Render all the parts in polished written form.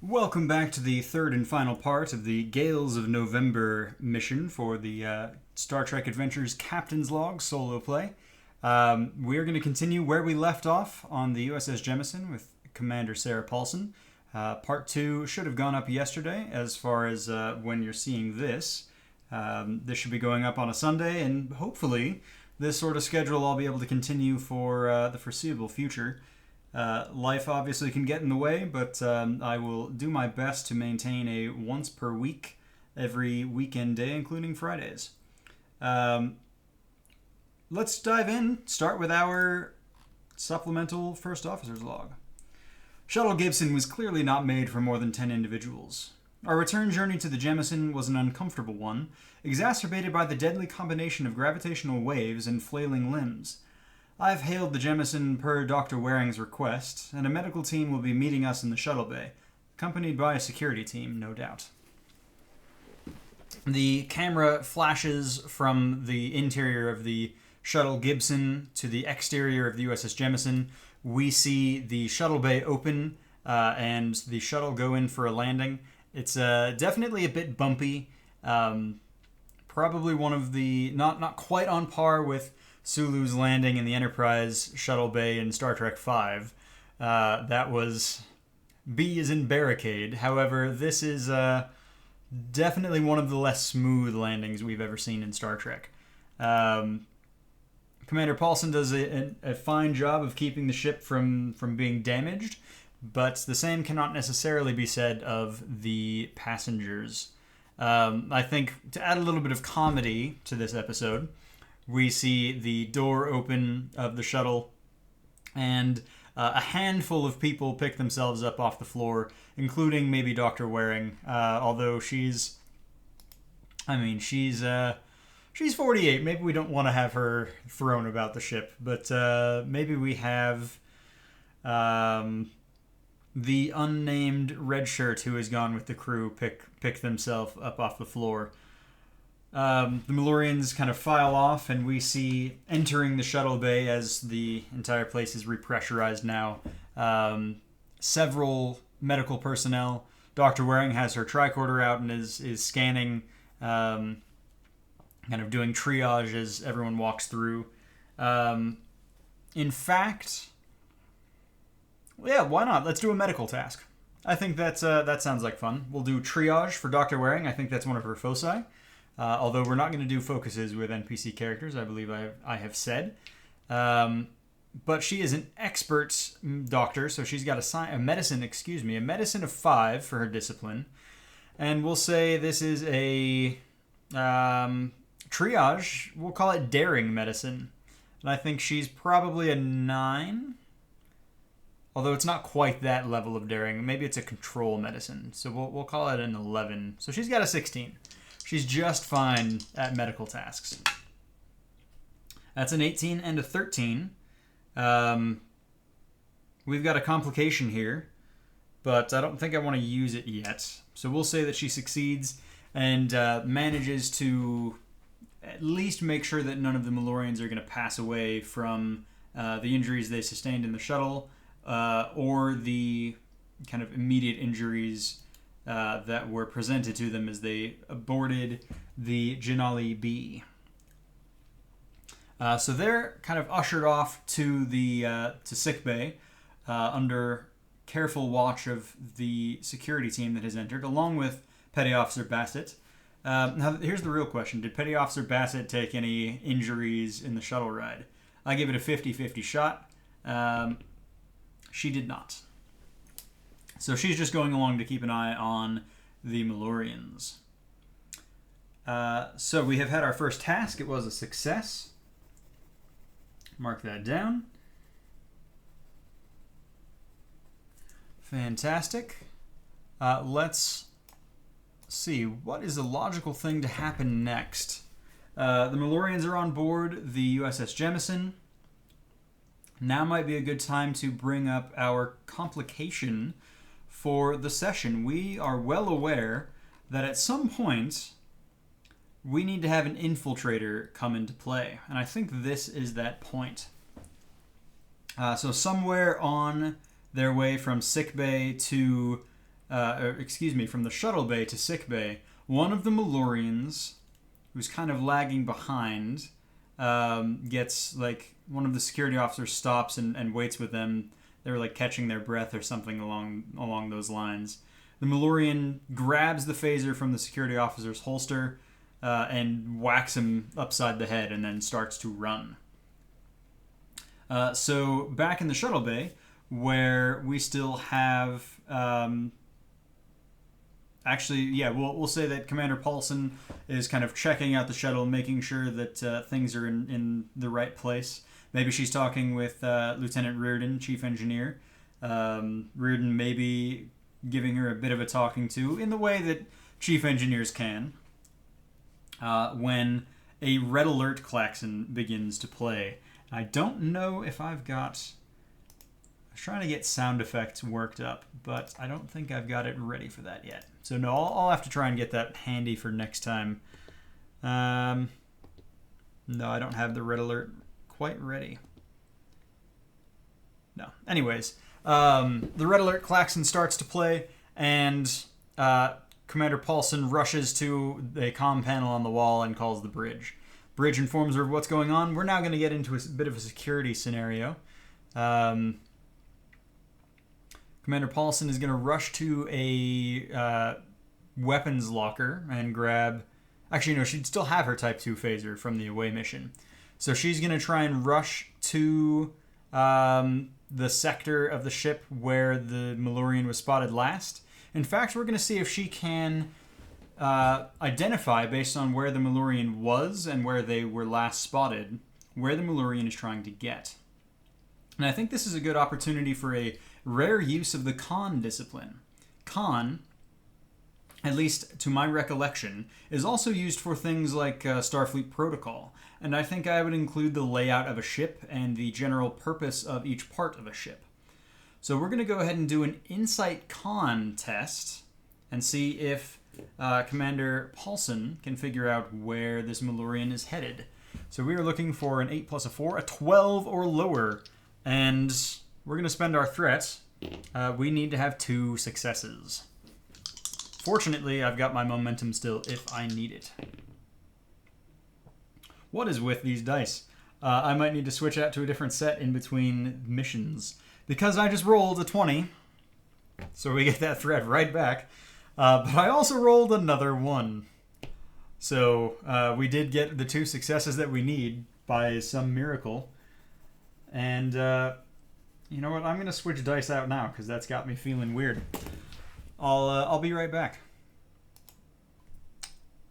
Welcome back to the third and final part of the Gales of November mission for the Star Trek Adventures Captain's Log solo play. We're going to continue where we left off on the U.S.S. Jemison with Commander Sarah Paulsen. Part 2 should have gone up yesterday as far as when you're seeing this. This should be going up on a Sunday, and hopefully this sort of schedule I'll be able to continue for the foreseeable future. Life obviously can get in the way, but I will do my best to maintain a once per week, every weekend day, including Fridays. Let's dive in. Start with our supplemental first officer's log. Shuttle Gibson was clearly not made for more than 10 individuals. Our return journey to the Jemison was an uncomfortable one, exacerbated by the deadly combination of gravitational waves and flailing limbs. I've hailed the Jemison per Dr. Waring's request, and a medical team will be meeting us in the shuttle bay, accompanied by a security team, no doubt. The camera flashes from the interior of the Shuttle Gibson to the exterior of the U.S.S. Jemison. We see the shuttle bay open and the shuttle go in for a landing. It's definitely a bit bumpy. Probably one of the... not quite on par with Sulu's landing in the Enterprise shuttle bay in Star Trek V. That was B as in barricade. However, this is definitely one of the less smooth landings we've ever seen in Star Trek. Commander Paulsen does a fine job of keeping the ship from being damaged, but the same cannot necessarily be said of the passengers. I think to add a little bit of comedy to this episode, we see the door open of the shuttle, and a handful of people pick themselves up off the floor, including maybe Dr. Waring, although she's 48. Maybe we don't want to have her thrown about the ship, but maybe we have the unnamed red shirt who has gone with the crew pick themselves up off the floor. The Malurians kind of file off, and we see entering the shuttle bay as the entire place is repressurized now. Several medical personnel. Dr. Waring has her tricorder out and is scanning, kind of doing triage as everyone walks through. In fact, yeah, why not? Let's do a medical task. I think that sounds like fun. We'll do triage for Dr. Waring. I think that's one of her foci. Although we're not going to do focuses with NPC characters, I believe I have said. But she is an expert doctor, so she's got a medicine of 5 for her discipline. And we'll say this is a triage. We'll call it daring medicine. And I think she's probably a 9. Although it's not quite that level of daring. Maybe it's a control medicine. So we'll call it an 11. So she's got a 16. She's just fine at medical tasks. That's an 18 and a 13. We've got a complication here, but I don't think I want to use it yet. So we'll say that she succeeds and manages to at least make sure that none of the Malorians are going to pass away from the injuries they sustained in the shuttle or the kind of immediate injuries that were presented to them as they boarded the Janali B. So they're kind of ushered off to the to sickbay under careful watch of the security team that has entered, along with Petty Officer Bassett. Now, here's the real question. Did Petty Officer Bassett take any injuries in the shuttle ride? I give it a 50-50 shot. She did not. So she's just going along to keep an eye on the Malurians. So we have had our first task. It was a success. Mark that down. Fantastic. Let's see. What is the logical thing to happen next? The Malurians are on board the U.S.S. Jemison. Now might be a good time to bring up our complication for the session. We are well aware that at some point we need to have an infiltrator come into play, and I think this is that point. So somewhere on their way from sickbay to from the shuttle bay to sick bay, one of the Malurians, who's kind of lagging behind, gets, like, one of the security officers stops and waits with them. They were, like, catching their breath or something along those lines. The Malurian grabs the phaser from the security officer's holster and whacks him upside the head and then starts to run. So back in the shuttle bay, where we still have... we'll say that Commander Paulsen is kind of checking out the shuttle, making sure that things are in the right place. Maybe she's talking with Lieutenant Reardon, Chief Engineer. Reardon maybe giving her a bit of a talking to in the way that Chief Engineers can. When a red alert klaxon begins to play. I don't know if I've got... I was trying to get sound effects worked up, but I don't think I've got it ready for that yet. So no, I'll have to try and get that handy for next time. No, I don't have the red alert quite ready. No. Anyways, the red alert klaxon starts to play, and Commander Paulsen rushes to a comm panel on the wall and calls the bridge. Bridge informs her of what's going on. We're now going to get into a bit of a security scenario. Commander Paulsen is going to rush to a weapons locker and grab... Actually, no, she'd still have her Type 2 phaser from the away mission. So she's going to try and rush to the sector of the ship where the Malurian was spotted last. In fact, we're going to see if she can identify, based on where the Malurian was and where they were last spotted, where the Malurian is trying to get. And I think this is a good opportunity for a rare use of the con discipline. Con, at least to my recollection, is also used for things like Starfleet protocol. And I think I would include the layout of a ship and the general purpose of each part of a ship. So we're going to go ahead and do an insight con test and see if Commander Paulsen can figure out where this Malurian is headed. So we are looking for an 8 plus a 4, a 12 or lower. And we're going to spend our threat. We need to have 2 successes. Fortunately, I've got my momentum still if I need it. What is with these dice? I might need to switch out to a different set in between missions. Because I just rolled a 20, so we get that threat right back. But I also rolled another 1. So we did get the 2 successes that we need by some miracle. And you know what? I'm going to switch dice out now because that's got me feeling weird. I'll be right back.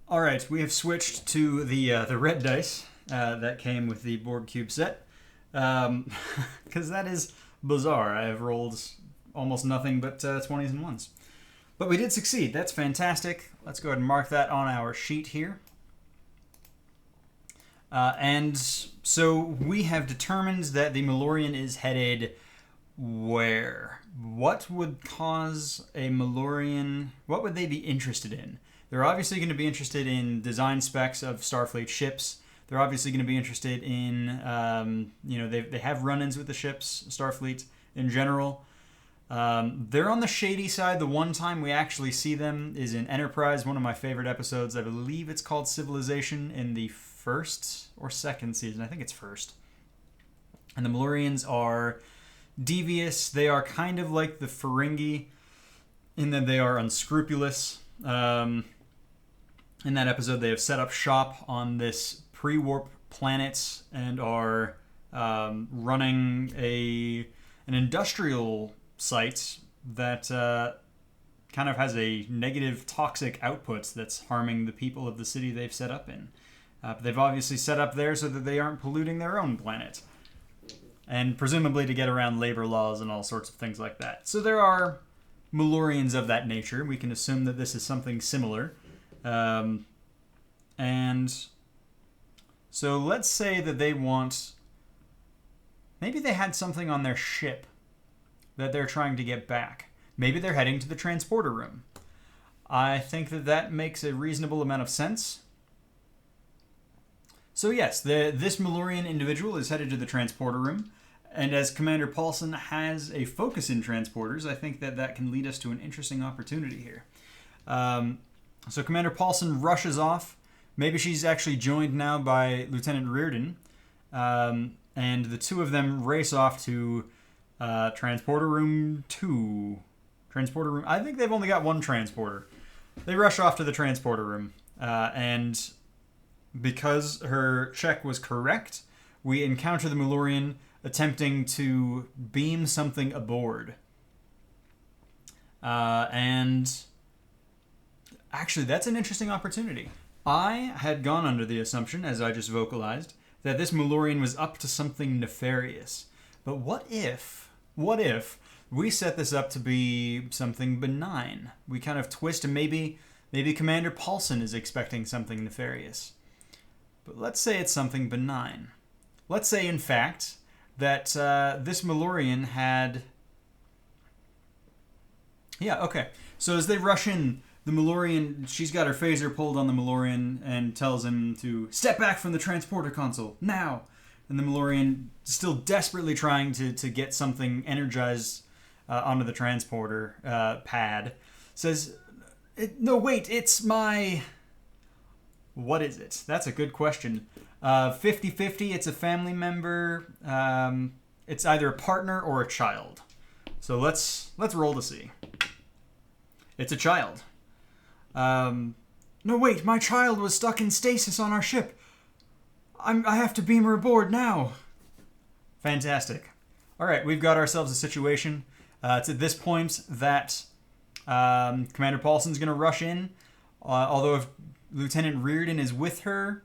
All right, we have switched to the red dice that came with the board cube set, because that is bizarre. I have rolled almost nothing but 20s and 1s, but we did succeed. That's fantastic. Let's go ahead and mark that on our sheet here. And so we have determined that the Malurian is headed where? What would cause a Malurian... What would they be interested in? They're obviously going to be interested in design specs of Starfleet ships. They're obviously going to be interested in, they have run-ins with the ships, Starfleet in general. They're on the shady side. The one time we actually see them is in Enterprise, one of my favorite episodes. I believe it's called Civilization, in the first or second season. I think it's first. And the Malurians are devious. They are kind of like the Ferengi in that they are unscrupulous. In that episode, they have set up shop on this pre-warp planet and are running an industrial site that kind of has a negative toxic output that's harming the people of the city they've set up in. They've obviously set up there so that they aren't polluting their own planet. And presumably to get around labor laws and all sorts of things like that. So there are Malurians of that nature. We can assume that this is something similar. And so let's say that they want... Maybe they had something on their ship that they're trying to get back. Maybe they're heading to the transporter room. I think that that makes a reasonable amount of sense. So yes, this Malurian individual is headed to the transporter room. And as Commander Paulsen has a focus in transporters, I think that can lead us to an interesting opportunity here. So Commander Paulsen rushes off. Maybe she's actually joined now by Lieutenant Reardon. And the two of them race off to Transporter Room 2. Transporter Room... I think they've only got one transporter. They rush off to the transporter room. And because her check was correct, we encounter the Malurian attempting to beam something aboard. And actually, that's an interesting opportunity. I had gone under the assumption, as I just vocalized, that this Malurian was up to something nefarious. But what if we set this up to be something benign? We kind of twist, and maybe Commander Paulsen is expecting something nefarious. But let's say it's something benign. Let's say, in fact, that this Malurian had... Yeah, okay. So as they rush in, the Malurian, she's got her phaser pulled on the Malurian and tells him to step back from the transporter console, now! And the Malurian, still desperately trying to get something energized onto the transporter pad, says, no, wait, it's my... What is it? That's a good question. 50-50, it's a family member. It's either a partner or a child. So let's roll to see. It's a child. No, wait, my child was stuck in stasis on our ship. I have to beam her aboard now. Fantastic. All right, we've got ourselves a situation. It's at this point that Commander Paulsen's going to rush in. Although if Lieutenant Reardon is with her,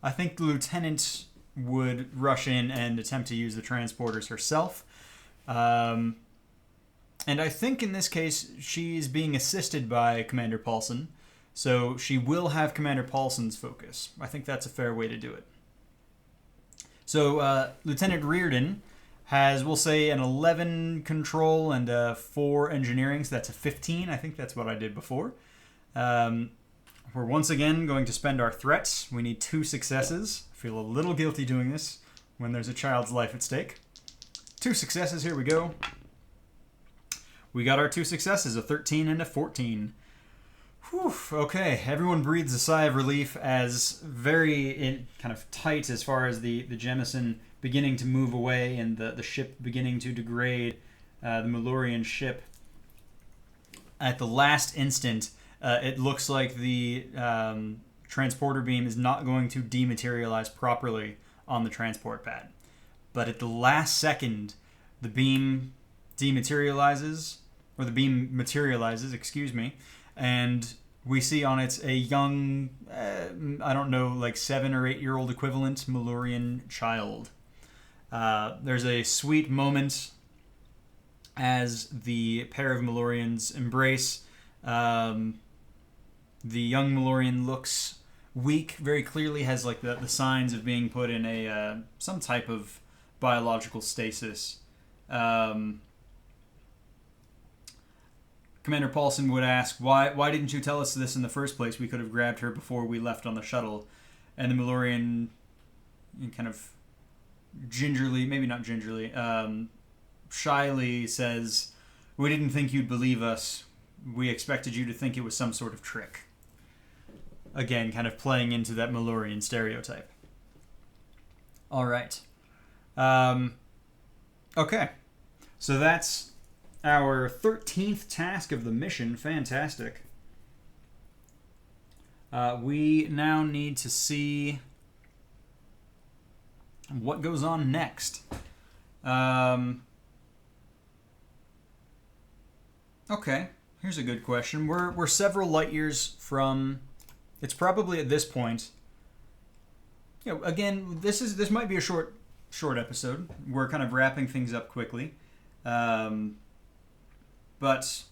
I think the Lieutenant would rush in and attempt to use the transporters herself. And I think in this case, she's being assisted by Commander Paulsen. So she will have Commander Paulsen's focus. I think that's a fair way to do it. So Lieutenant Reardon has, we'll say, an 11 control and a 4 engineering. So that's a 15. I think that's what I did before. We're once again going to spend our threats. We need 2 successes. I feel a little guilty doing this when there's a child's life at stake. 2 successes. Here we go. We got our 2 successes, a 13 and a 14. Whew, okay, everyone breathes a sigh of relief as very kind of tight as far as the Jemison beginning to move away and the ship beginning to degrade, the Malurian ship. At the last instant, it looks like the transporter beam is not going to dematerialize properly on the transport pad. But at the last second, the beam dematerializes, or the beam materializes, excuse me, and we see on it a young, I don't know, like 7 or 8 year old equivalent Malurian child. There's a sweet moment as the pair of Malurians embrace. The young Malurian looks weak, very clearly has like the signs of being put in a some type of biological stasis. Commander Paulsen would ask, why didn't you tell us this in the first place? We could have grabbed her before we left on the shuttle. And the Malurian kind of gingerly, maybe not gingerly, shyly says, we didn't think you'd believe us. We expected you to think it was some sort of trick. Again, kind of playing into that Malurian stereotype. All right. Okay. So that's our 13th task of the mission. Fantastic. We now need to see what goes on next. Okay, here's a good question. We're several light years from... It's probably at this point... You know, again, this might be a short episode. We're kind of wrapping things up quickly. But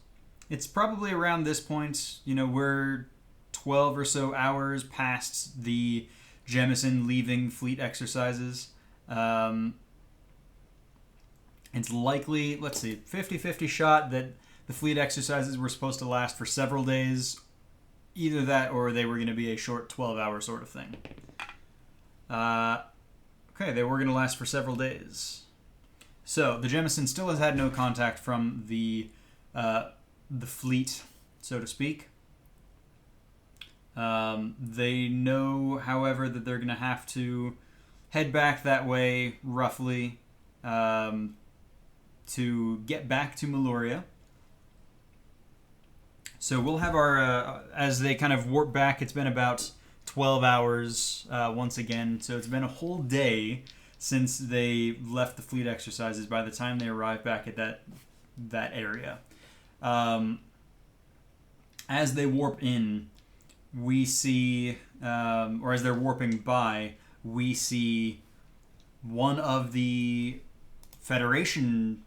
it's probably around this point, you know, we're 12 or so hours past the Jemison leaving fleet exercises. It's likely, let's see, 50-50 shot that the fleet exercises were supposed to last for several days. Either that or they were going to be a short 12-hour sort of thing. Okay, they were going to last for several days. So the Jemison still has had no contact from the fleet, so to speak. They know, however, that they're going to have to head back that way, roughly, to get back to Maluria. So we'll have our, as they kind of warp back, it's been about 12 hours once again. So it's been a whole day since they left the fleet exercises by the time they arrive back at that area. As they warp in, we see, or as they're warping by, we see one of the Federation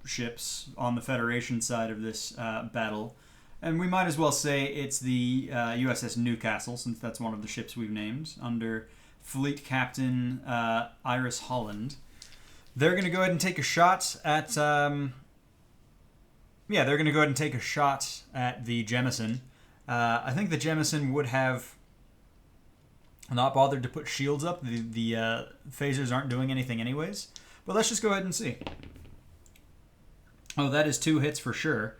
ships on the Federation side of this battle. And we might as well say it's the U.S.S. Newcastle, since that's one of the ships we've named, under Fleet Captain Iris Holland. They're going to go ahead and take a shot at... they're going to go ahead and take a shot at the Jemison. I think the Jemison would have not bothered to put shields up. The phasers aren't doing anything anyways. But let's just go ahead and see. Oh, that is 2 hits for sure.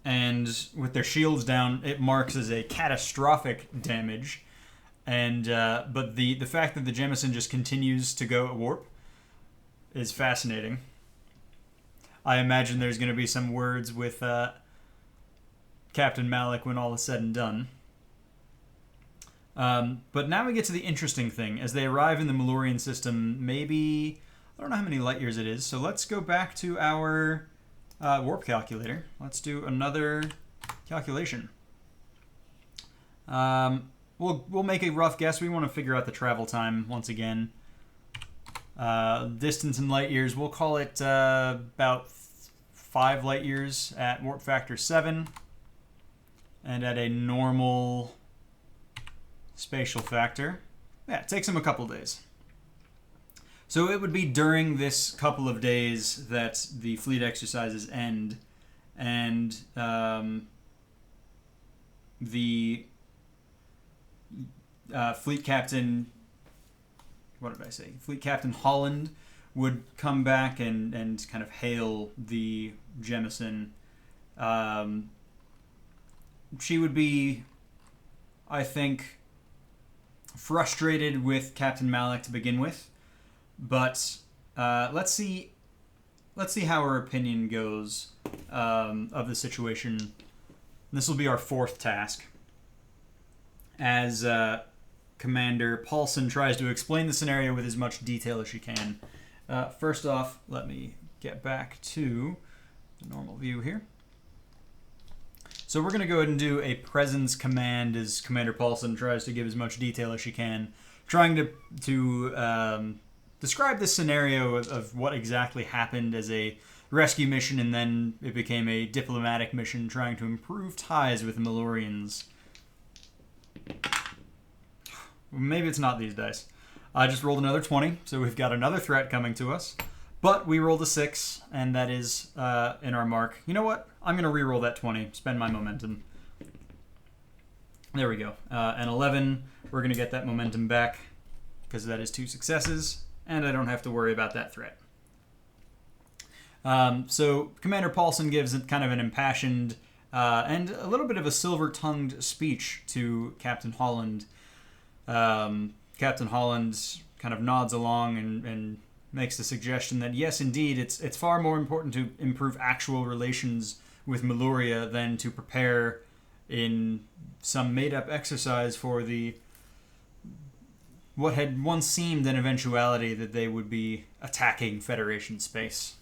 And with their shields down, it marks as a catastrophic damage. And but the fact that the Jemison just continues to go at warp is fascinating. I imagine there's going to be some words with Captain Malik when all is said and done. But now we get to the interesting thing. As they arrive in the Malurian system, maybe... I don't know how many light years it is, so let's go back to our warp calculator. Let's do another calculation. We'll make a rough guess. We want to figure out the travel time once again. Distance in light years, we'll call it about 5 light years at warp factor 7. And at a normal spatial factor, yeah, it takes them a couple days. So it would be during this couple of days that the fleet exercises end, and the fleet captain, what did I say? Fleet Captain Holland would come back and kind of hail the Jemison. She would be, I think, frustrated with Captain Malik to begin with. But let's see how her opinion goes of the situation. This will be our 4th task. As Commander Paulsen tries to explain the scenario with as much detail as she can. First off, let me get back to the normal view here. So we're going to go ahead and do a presence command as Commander Paulsen tries to give as much detail as she can, trying to describe this scenario of what exactly happened as a rescue mission, and then it became a diplomatic mission trying to improve ties with the Malurians. Maybe it's not these dice. I just rolled another 20, so we've got another threat coming to us. But we rolled a 6, and that is in our mark. You know what? I'm going to re-roll that 20, spend my momentum. There we go. An 11, we're going to get that momentum back, because that is 2 successes. And I don't have to worry about that threat. So Commander Paulsen gives kind of an impassioned and a little bit of a silver-tongued speech to Captain Holland. Captain Holland kind of nods along and makes the suggestion that yes, indeed, it's far more important to improve actual relations with Maluria than to prepare in some made-up exercise for what had once seemed an eventuality that they would be attacking Federation space.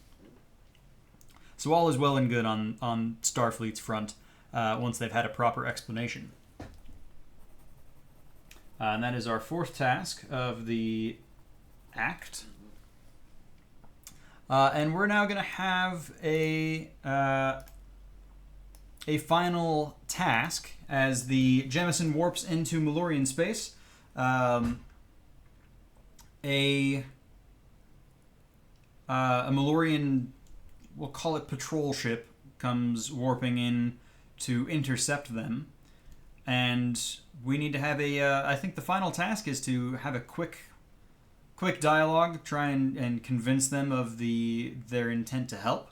So all is well and good on Starfleet's front once they've had a proper explanation. And that is our 4th task of the act. And we're now going to have a final task as the Jemison warps into Malurian space. A Malurian, we'll call it patrol ship, comes warping in to intercept them. And we need to have I think the final task is to have a quick quick dialogue, try and convince them of their intent to help.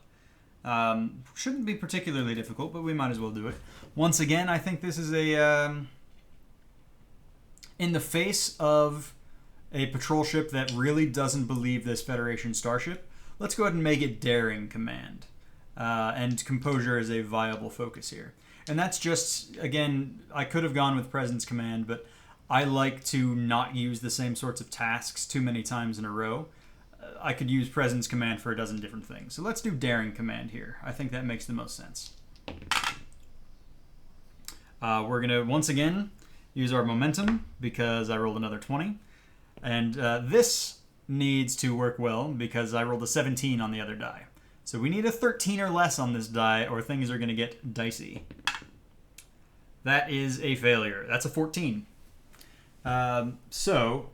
Shouldn't be particularly difficult, but we might as well do it. Once again, I think this is in the face of a patrol ship that really doesn't believe this Federation starship, let's go ahead and make it daring command. And composure is a viable focus here. And that's just, again, I could have gone with presence command, but I like to not use the same sorts of tasks too many times in a row. I could use presence command for a dozen different things. So let's do daring command here. I think that makes the most sense. We're going to, once again, use our momentum because I rolled another 20. And this needs to work well because I rolled a 17 on the other die. So we need a 13 or less on this die or things are going to get dicey. That is a failure. That's a 14. So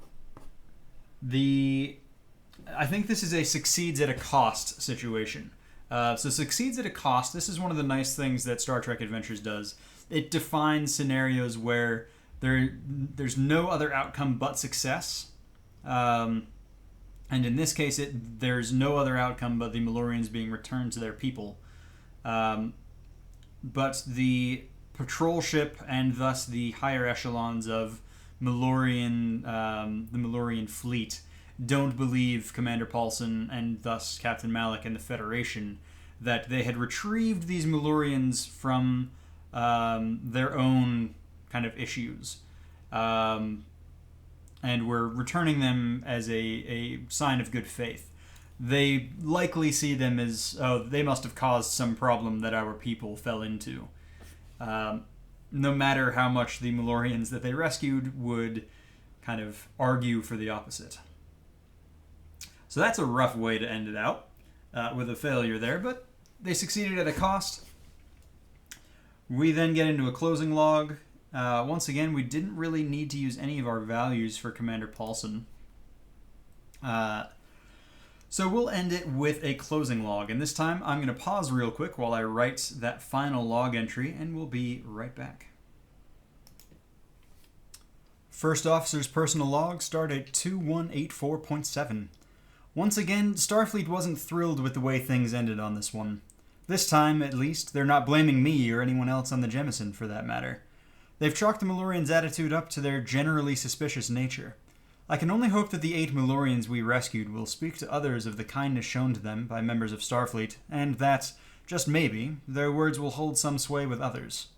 I think this is a succeeds at a cost situation. So succeeds at a cost, this is one of the nice things that Star Trek Adventures does. It defines scenarios where there's no other outcome but success. And in this case, there's no other outcome but the Malurians being returned to their people. But the patrol ship and thus the higher echelons of Malurian, the Malurian fleet, don't believe Commander Paulsen and thus Captain Malik and the Federation that they had retrieved these Malurians from their own kind of issues. And we're returning them as a sign of good faith. They likely see them as, oh, they must have caused some problem that our people fell into. No matter how much the Malorians that they rescued would kind of argue for the opposite. So that's a rough way to end it out with a failure there, but they succeeded at a cost. We then get into a closing log. Once again, we didn't really need to use any of our values for Commander Paulsen. So we'll end it with a closing log, and this time I'm going to pause real quick while I write that final log entry, and we'll be right back. First Officer's Personal Log, Stardate 2184.7. Once again, Starfleet wasn't thrilled with the way things ended on this one. This time, at least, they're not blaming me or anyone else on the Jemison, for that matter. They've chalked the Malurians' attitude up to their generally suspicious nature. I can only hope that the 8 Malurians we rescued will speak to others of the kindness shown to them by members of Starfleet, and that, just maybe, their words will hold some sway with others.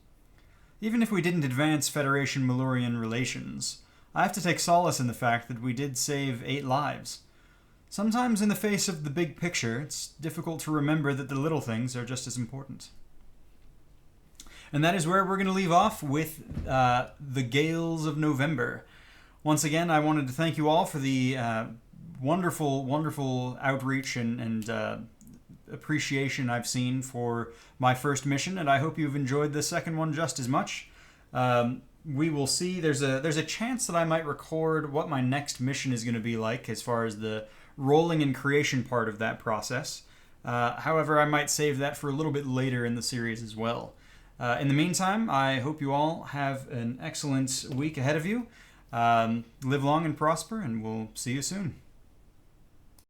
Even if we didn't advance Federation-Malurian relations, I have to take solace in the fact that we did save 8 lives. Sometimes in the face of the big picture, it's difficult to remember that the little things are just as important. And that is where we're going to leave off with the Gales of November. Once again, I wanted to thank you all for the wonderful, wonderful outreach and appreciation I've seen for my first mission, and I hope you've enjoyed the second one just as much. We will see. There's a chance that I might record what my next mission is going to be like as far as the rolling and creation part of that process. However, I might save that for a little bit later in the series as well. In the meantime, I hope you all have an excellent week ahead of you. Live long and prosper, and we'll see you soon.